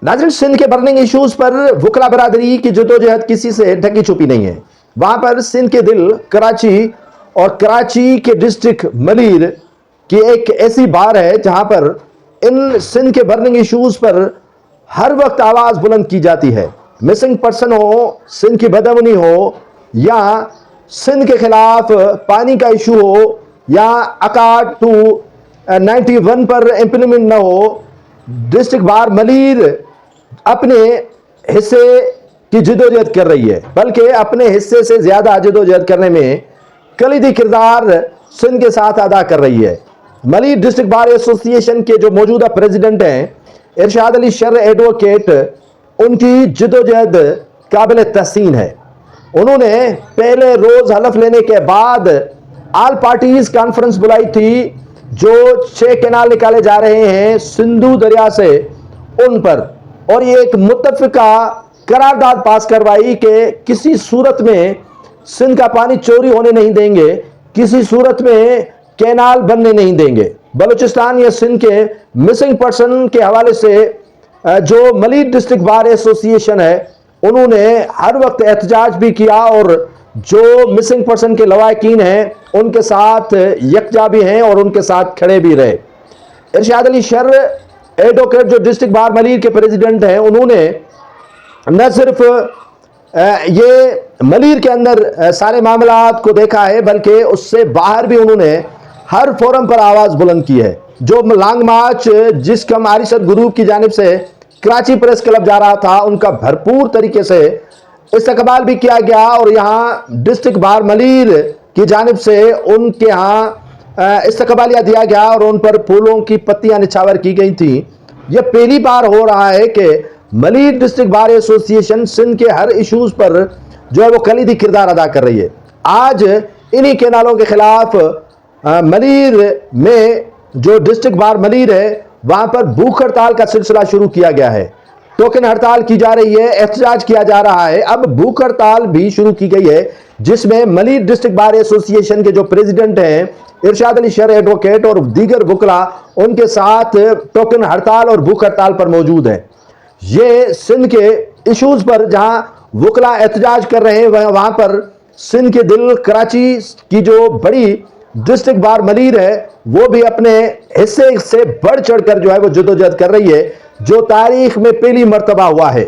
नाज़रीन, सिंध के burning issues पर वकला बरादरी की जदोजहद किसी से ढकी छुपी नहीं है। वहां पर सिंध के दिल कराची और कराची के डिस्ट्रिक्ट मलीर की एक ऐसी बार है जहां पर इन सिंध के बर्निंग इश्यूज पर हर वक्त आवाज बुलंद की जाती है। मिसिंग पर्सन हो, सिंध की बदअमनी हो, या सिंध के खिलाफ पानी का इशू हो, या अकार्ड 291 पर इम्प्लीमेंट न हो, डिस्ट्रिक्ट बार मलीर अपने हिस्से की जदोजहद कर रही है, बल्कि अपने हिस्से से ज्यादा जदोजहद करने में कलीदी किरदार सिंध के साथ अदा कर रही है। मलीर डिस्ट्रिक्ट बार एसोसिएशन के जो मौजूदा प्रेसिडेंट हैं इरशाद अली शर्र एडवोकेट, उनकी जदोजहद काबिल तहसीन है। उन्होंने पहले रोज हलफ लेने के बाद आल पार्टीज कॉन्फ्रेंस बुलाई थी, जो 6 कैनाल निकाले जा रहे हैं सिंधु दरिया से उन पर, और ये एक मुत्तफिका करारदाद पास करवाई कि किसी सूरत में सिंध का पानी चोरी होने नहीं देंगे, किसी सूरत में कैनाल बनने नहीं देंगे। बलूचिस्तान या सिंध के मिसिंग पर्सन के हवाले से जो मलीर डिस्ट्रिक्ट बार एसोसिएशन है, उन्होंने हर वक्त एहतजाज भी किया और जो मिसिंग पर्सन के लवाकिन हैं उनके साथ यकजा भी हैं और उनके साथ खड़े भी रहे। इरशाद अली शर्र एडवोकेट जो डिस्ट्रिक्ट बार मलीर के प्रेसिडेंट हैं, उन्होंने न सिर्फ ये मलीर के अंदर सारे मामलात को देखा है, बल्कि उससे बाहर भी उन्होंने हर फोरम पर आवाज बुलंद की है। जो लॉन्ग मार्च जिसकम आरिशद ग्रुप की जानिब से कराची प्रेस क्लब जा रहा था, उनका भरपूर तरीके से इस्तकबाल भी किया गया और यहाँ डिस्ट्रिक्ट बार मलीर की जानिब से उनके यहाँ इस्तकबालिया दिया गया और उन पर फूलों की पत्तियां निछावर की गई थी। यह पहली बार हो रहा है कि Malir district bar association Sindh के हर इश्यूज पर जो है वो कलीदी किरदार अदा कर रही है। आज इन्हीं कैनालों के खिलाफ मलीर में जो डिस्ट्रिक्ट बार मलीर है, वहां पर भूख हड़ताल का सिलसिला शुरू किया गया है। टोकन हड़ताल की जा रही है, एहतजाज किया जा रहा है। अब भूख हड़ताल भी शुरू की गई है, जिसमें मलीर डिस्ट्रिक्ट बार एसोसिएशन के जो प्रेसिडेंट हैं इरशाद अली शर्र एडवोकेट और दीगर वकला उनके साथ टोकन हड़ताल और भूख हड़ताल पर मौजूद है। ये सिंध के इश्यूज पर जहां वकला एहतजाज कर रहे हैं, वहां पर सिंध के दिल कराची की जो बड़ी डिस्ट्रिक्ट बार मलीर है, वो भी अपने हिस्से से बढ़ चढ़ कर जो है वो जदोजहद कर रही है, जो तारीख में पहली मर्तबा हुआ है।